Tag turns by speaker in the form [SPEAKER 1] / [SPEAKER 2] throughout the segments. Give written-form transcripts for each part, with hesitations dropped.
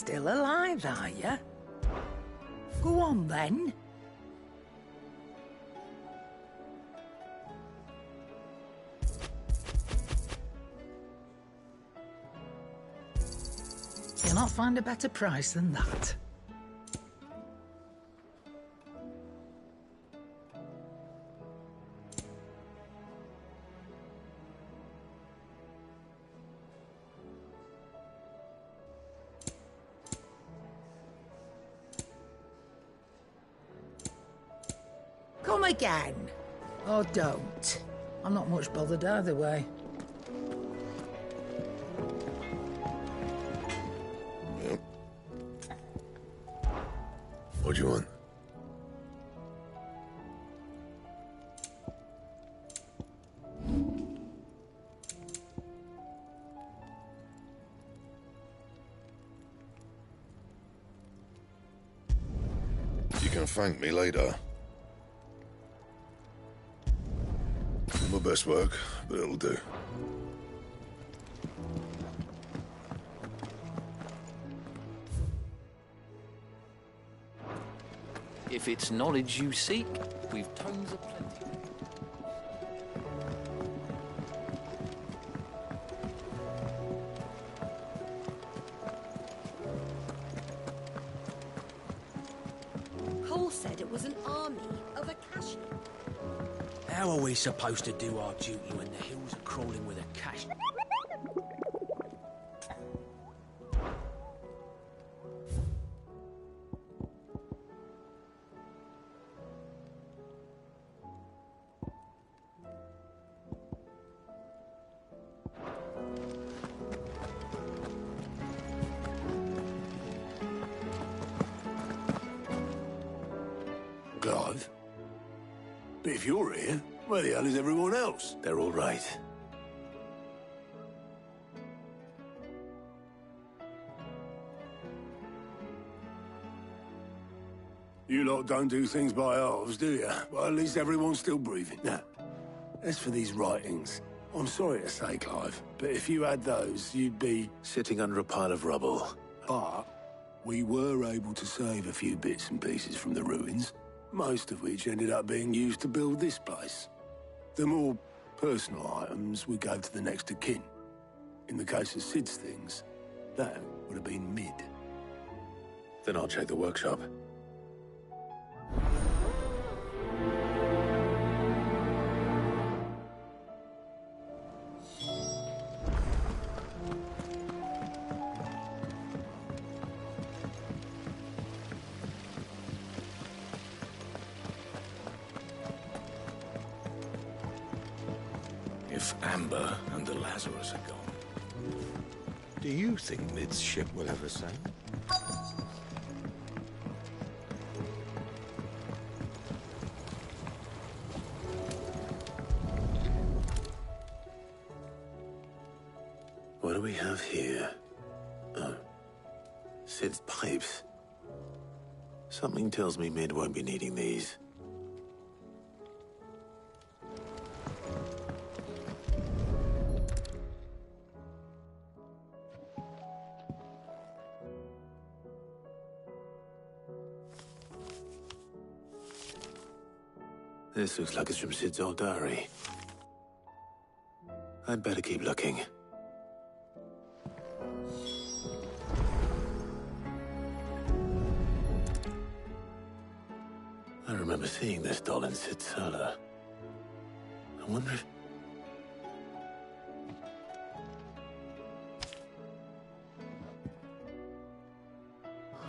[SPEAKER 1] Still alive, are you? Go on, then. You'll not find a better price than that. Come again. Or don't. I'm not much bothered either way.
[SPEAKER 2] What do you want? You can thank me later. My best work, but it'll do.
[SPEAKER 3] If it's knowledge you seek, we've tons of plenty.
[SPEAKER 4] Cole said it was an army of Akashi.
[SPEAKER 5] How are we supposed to do our duty when the hills are crawling with a cash?
[SPEAKER 6] Clive? But if you're here, where the hell is everyone else?
[SPEAKER 7] They're all right.
[SPEAKER 6] You lot don't do things by halves, do you? Well, at least everyone's still breathing. Now, as for these writings, I'm sorry to say, Clive, but if you had those, you'd be...
[SPEAKER 7] Sitting under a pile of rubble.
[SPEAKER 6] But we were able to save a few bits and pieces from the ruins, most of which ended up being used to build this place. The more personal items we gave to the next of kin. In the case of Sid's things, that would have been mid.
[SPEAKER 7] Then I'll check the workshop.
[SPEAKER 8] If Amber and the Lazarus are gone, do you think Mid's ship will ever sail?
[SPEAKER 7] What do we have here? Oh. Sid's pipes. Something tells me Mid won't be needing these. This looks like it's from Sid's old diary. I'd better keep looking. I remember seeing this doll in Sid's cellar. I wonder if...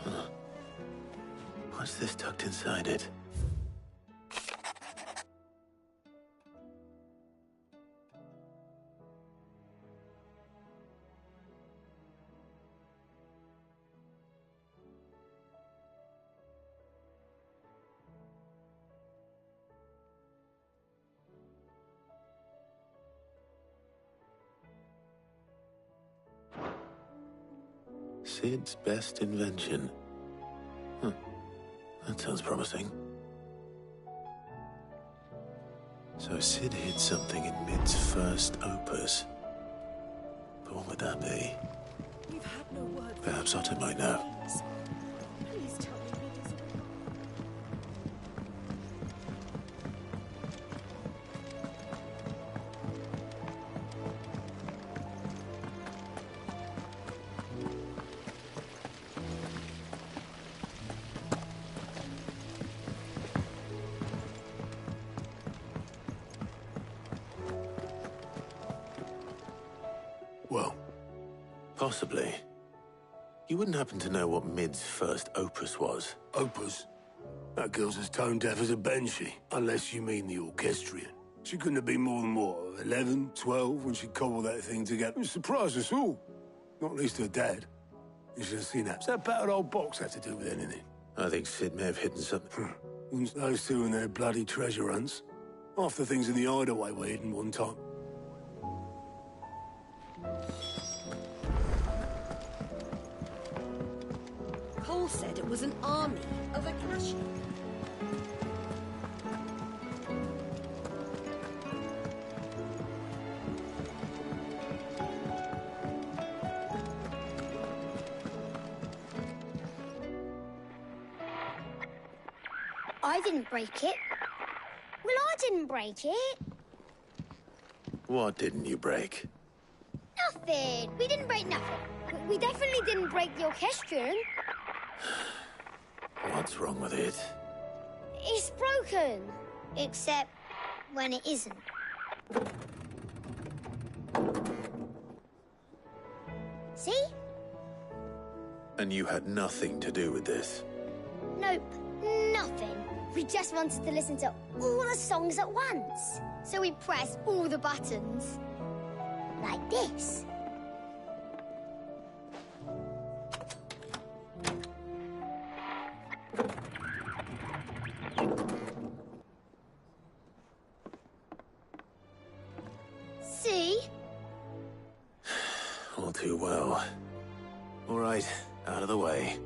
[SPEAKER 7] Huh. What's this tucked inside it? Sid's best invention. Huh. That sounds promising. So Sid hid something in Mid's first opus. But what would that be?
[SPEAKER 4] We've had no word.
[SPEAKER 7] Perhaps Otto might know.
[SPEAKER 4] Please tell me what is.
[SPEAKER 6] Well,
[SPEAKER 7] Possibly. You wouldn't happen to know what Mid's first opus was?
[SPEAKER 6] Opus. That girl's as tone deaf as a banshee, unless you mean the orchestrion. She couldn't have been more than, what, 11, 12 when she cobbled that thing together. It surprised us all. Not least her dad. You should have seen that. What's that battered old box have to do with anything?
[SPEAKER 7] I think Sid may have hidden something.
[SPEAKER 6] Once those two and their bloody treasure hunts. Half the things in the hideaway were hidden one time.
[SPEAKER 4] Cole said it was an army of Akashi.
[SPEAKER 9] I didn't break it. Well, I didn't break it.
[SPEAKER 7] What didn't you break?
[SPEAKER 9] Nothing. We didn't break nothing. We definitely didn't break the orchestrion.
[SPEAKER 7] What's wrong with it?
[SPEAKER 9] It's broken. Except when it isn't. See?
[SPEAKER 7] And you had nothing to do with this?
[SPEAKER 9] Nope, nothing. We just wanted to listen to all the songs at once. So we pressed all the buttons. Like this. See?
[SPEAKER 7] All too well. All right, out of the way.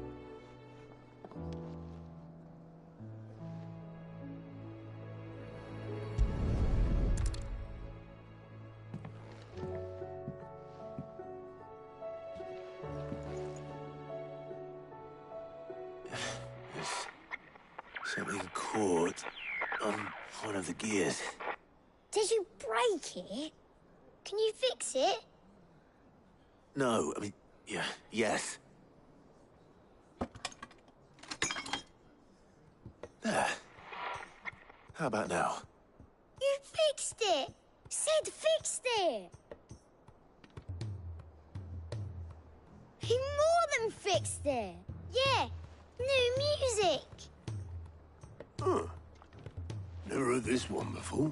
[SPEAKER 7] There's something caught on one of the gears.
[SPEAKER 9] Did you break it? Can you fix it?
[SPEAKER 7] No, I mean, yeah, yes. There. How about now?
[SPEAKER 9] You fixed it! Sid fixed it! He more than fixed it! Yeah, new music!
[SPEAKER 6] Huh. Never heard this one before.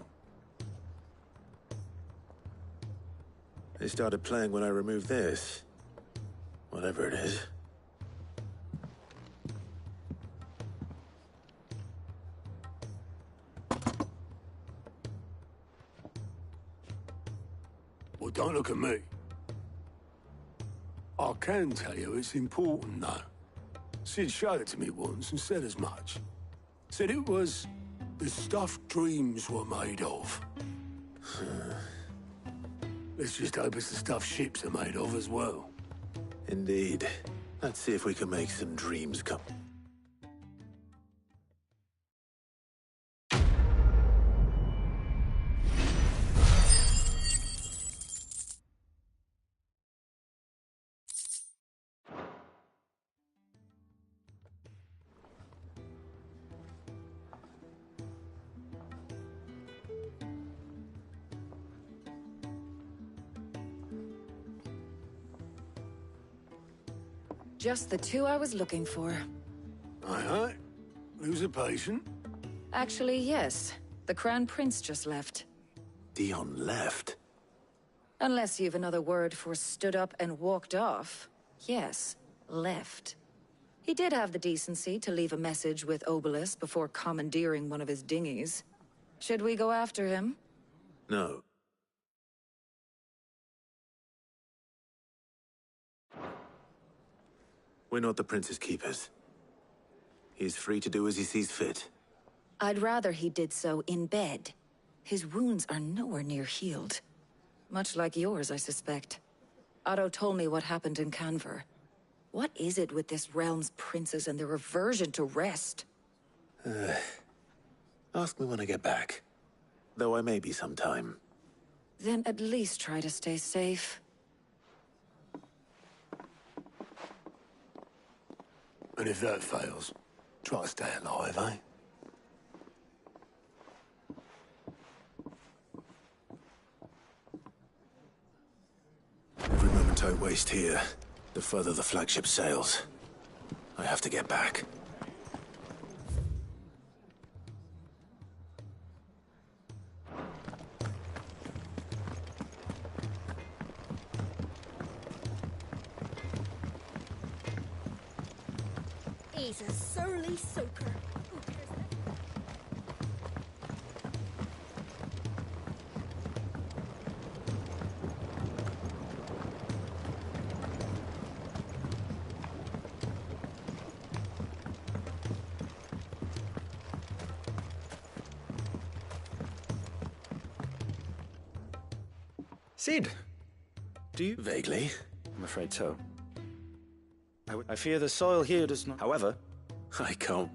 [SPEAKER 7] They started playing when I removed this. Whatever it is.
[SPEAKER 6] Well, don't look at me. I can tell you it's important, though. Sid showed it to me once and said as much. Said it was the stuff dreams were made of. Let's just hope it's the stuff ships are made of as well.
[SPEAKER 7] Indeed. Let's see if we can make some dreams come.
[SPEAKER 10] Just the two I was looking for.
[SPEAKER 6] Aye. Lose a patient?
[SPEAKER 10] Actually, yes. The Crown Prince just left.
[SPEAKER 7] Dion left.
[SPEAKER 10] Unless you've another word for stood up and walked off. Yes, left. He did have the decency to leave a message with Obelisk before commandeering one of his dinghies. Should we go after him?
[SPEAKER 7] No. We're not the Prince's keepers. He's free to do as he sees fit.
[SPEAKER 10] I'd rather he did so in bed. His wounds are nowhere near healed. Much like yours, I suspect. Otto told me what happened in Canver. What is it with this realm's princes and their aversion to rest?
[SPEAKER 7] Ask me when I get back. Though I may be sometime.
[SPEAKER 10] Then at least try to stay safe.
[SPEAKER 6] And if that fails, try to stay alive, eh?
[SPEAKER 7] Every moment I waste here, the further the flagship sails. I have to get back.
[SPEAKER 4] He's a surly soaker.
[SPEAKER 11] Sid, do you...
[SPEAKER 7] Vaguely.
[SPEAKER 11] I'm afraid so. I fear the soil here does not... However...
[SPEAKER 7] I can't...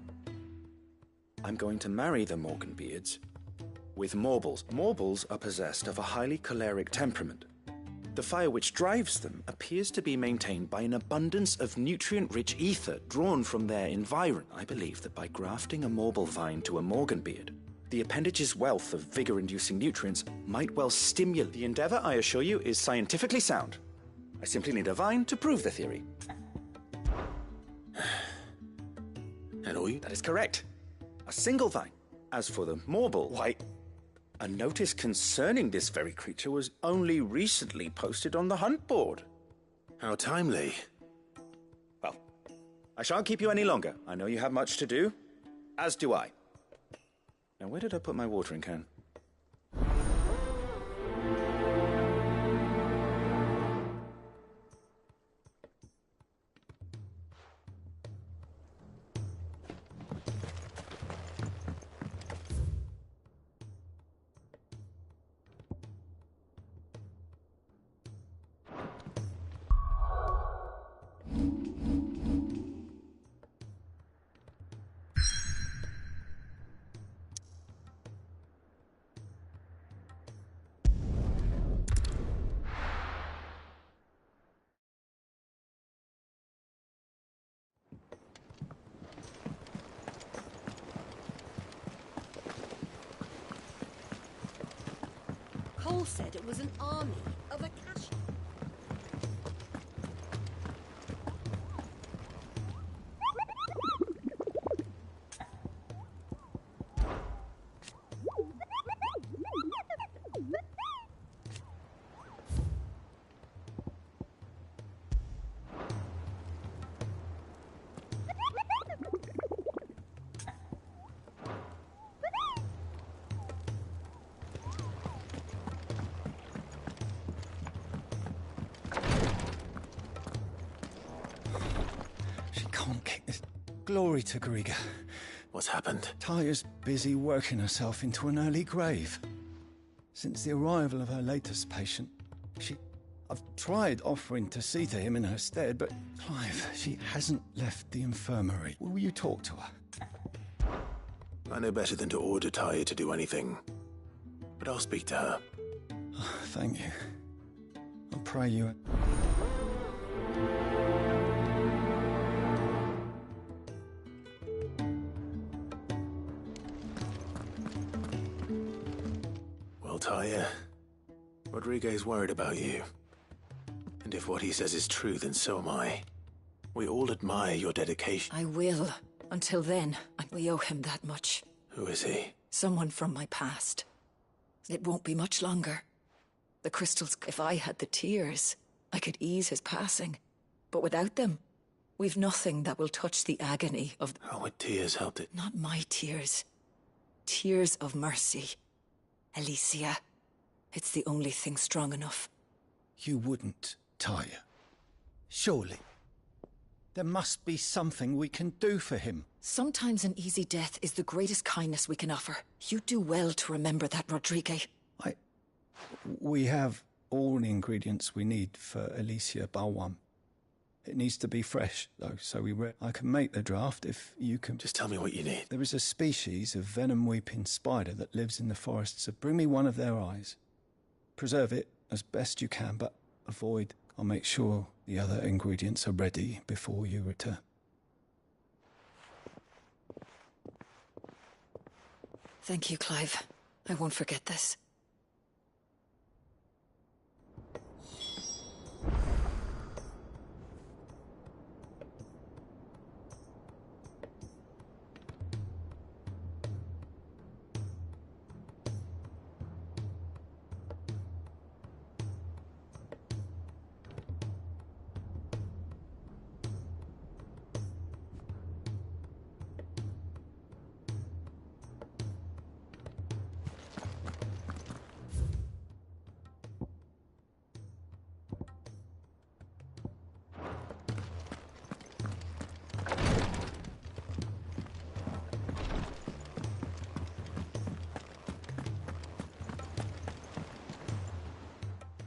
[SPEAKER 11] I'm going to marry the Morganbeards with Morbles. Morbles are possessed of a highly choleric temperament. The fire which drives them appears to be maintained by an abundance of nutrient-rich ether drawn from their environment. I believe that by grafting a Morble vine to a Morganbeard, the appendage's wealth of vigor-inducing nutrients might well stimulate. The endeavor, I assure you, is scientifically sound. I simply need a vine to prove the theory.
[SPEAKER 7] And all you?
[SPEAKER 11] That is correct. A single vine. As for the Morble, why, a notice concerning this very creature was only recently posted on the hunt board.
[SPEAKER 7] How timely.
[SPEAKER 11] Well, I shan't keep you any longer. I know you have much to do, as do I. Now, where did I put my watering can?
[SPEAKER 4] Cole said it was an army of Acacia.
[SPEAKER 12] Glory to Griga.
[SPEAKER 7] What's happened?
[SPEAKER 12] Tyre's busy working herself into an early grave. Since the arrival of her latest patient, I've tried offering to see to him in her stead, but Clive, she hasn't left the infirmary. Will you talk to her?
[SPEAKER 7] I know better than to order Tyre to do anything. But I'll speak to her.
[SPEAKER 12] Oh, thank you. I pray you...
[SPEAKER 7] Tyre, Rodriguez worried about you. And if what he says is true, then so am I. We all admire your dedication.
[SPEAKER 10] I will. Until then, we owe him that much.
[SPEAKER 7] Who is he?
[SPEAKER 10] Someone from my past. It won't be much longer. The crystals, if I had the tears, I could ease his passing. But without them, we've nothing that will touch the agony of...
[SPEAKER 7] How would tears help it?
[SPEAKER 10] Not my tears. Tears of mercy. Alicia, it's the only thing strong enough.
[SPEAKER 12] You wouldn't, Tyre. Surely. There must be something we can do for him.
[SPEAKER 10] Sometimes an easy death is the greatest kindness we can offer. You do well to remember that, Rodrigue.
[SPEAKER 12] We have all the ingredients we need for Alicia Balwam. It needs to be fresh, though, so I can make the draft if you can...
[SPEAKER 7] Just tell me what you need.
[SPEAKER 12] There is a species of venom-weeping spider that lives in the forest, so bring me one of their eyes. Preserve it as best you can, but avoid... I'll make sure the other ingredients are ready before you return.
[SPEAKER 10] Thank you, Clive. I won't forget this.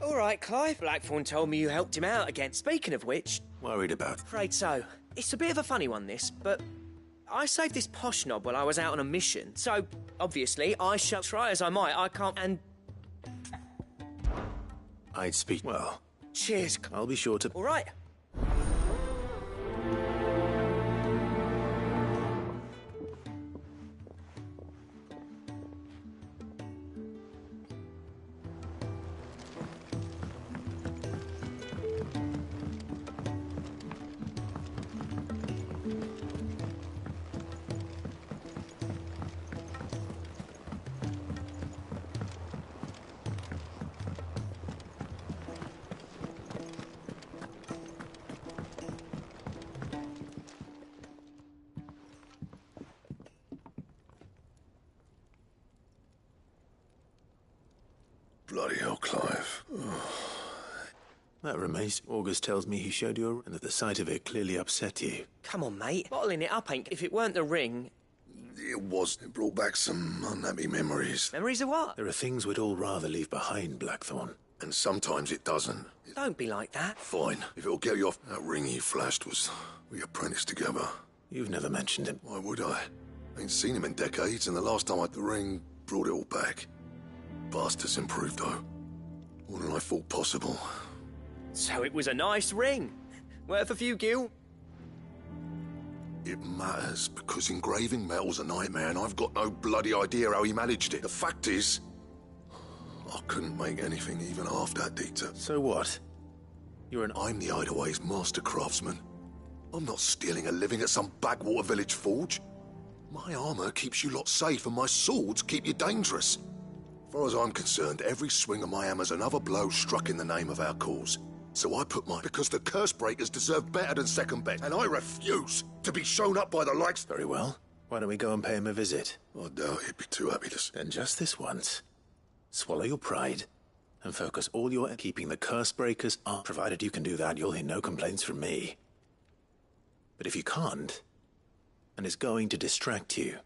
[SPEAKER 13] All right, Clive. Blackthorn told me you helped him out again. Speaking of which...
[SPEAKER 7] Worried about?
[SPEAKER 13] Afraid so. It's a bit of a funny one, this, but... I saved this posh knob while I was out on a mission, so, obviously, I shall try as I might. I can't, and...
[SPEAKER 7] I'd speak well.
[SPEAKER 13] Cheers.
[SPEAKER 7] I'll be sure to...
[SPEAKER 13] All right.
[SPEAKER 2] Bloody hell, Clive.
[SPEAKER 7] That remains. August tells me he showed you, and that the sight of it clearly upset you.
[SPEAKER 13] Come on, mate. Bottling it up ain't... If it weren't the ring...
[SPEAKER 2] It was. It brought back some unhappy memories.
[SPEAKER 13] Memories of what?
[SPEAKER 7] There are things we'd all rather leave behind, Blackthorn.
[SPEAKER 2] And sometimes it doesn't.
[SPEAKER 13] Don't be like that.
[SPEAKER 2] Fine. If it'll get you off... That ring he flashed was... We apprenticed together.
[SPEAKER 7] You've never mentioned him.
[SPEAKER 2] Why would I? Ain't seen him in decades, and the last time I had the ring brought it all back. Bastard's improved, though. More than I thought possible.
[SPEAKER 13] So it was a nice ring. Worth a few gil.
[SPEAKER 2] It matters, because engraving metal's a nightmare, and I've got no bloody idea how he managed it. The fact is, I couldn't make anything even half that detail.
[SPEAKER 7] So what?
[SPEAKER 2] I'm the Hideaway's master craftsman. I'm not stealing a living at some backwater village forge. My armor keeps you lot safe, and my swords keep you dangerous. As far as I'm concerned, every swing of my hammer's another blow struck in the name of our cause. So I put mine because the curse breakers deserve better than second best, and I refuse to be shown up by the likes...
[SPEAKER 7] Very well. Why don't we go and pay him a visit?
[SPEAKER 2] I doubt he'd be too happy to...
[SPEAKER 7] Then just this once, swallow your pride and focus all your... Keeping the curse breakers up. Provided you can do that, you'll hear no complaints from me. But if you can't, and it's going to distract you,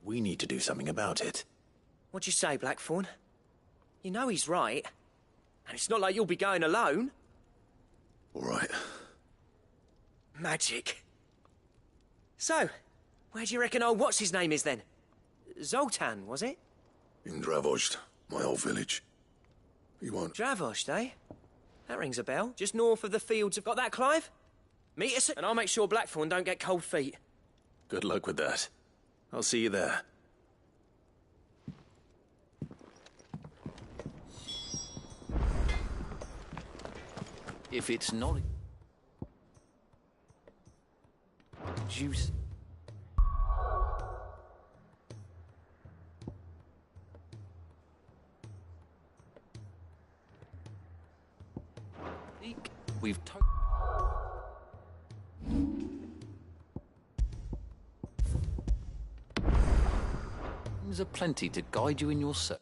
[SPEAKER 7] we need to do something about it.
[SPEAKER 13] What'd you say, Blackthorn? You know he's right. And it's not like you'll be going alone.
[SPEAKER 2] All right.
[SPEAKER 13] Magic. So, where do you reckon old what's-his-name is, then? Zoltan, was it?
[SPEAKER 2] In Dravost, my old village. He won't...
[SPEAKER 13] Dravost, eh? That rings a bell. Just north of the fields. Got that, Clive? Meet us, and I'll make sure Blackthorn don't get cold feet.
[SPEAKER 7] Good luck with that. I'll see you there.
[SPEAKER 3] If it's not... Juice. We've... There's a plenty to guide you in your search.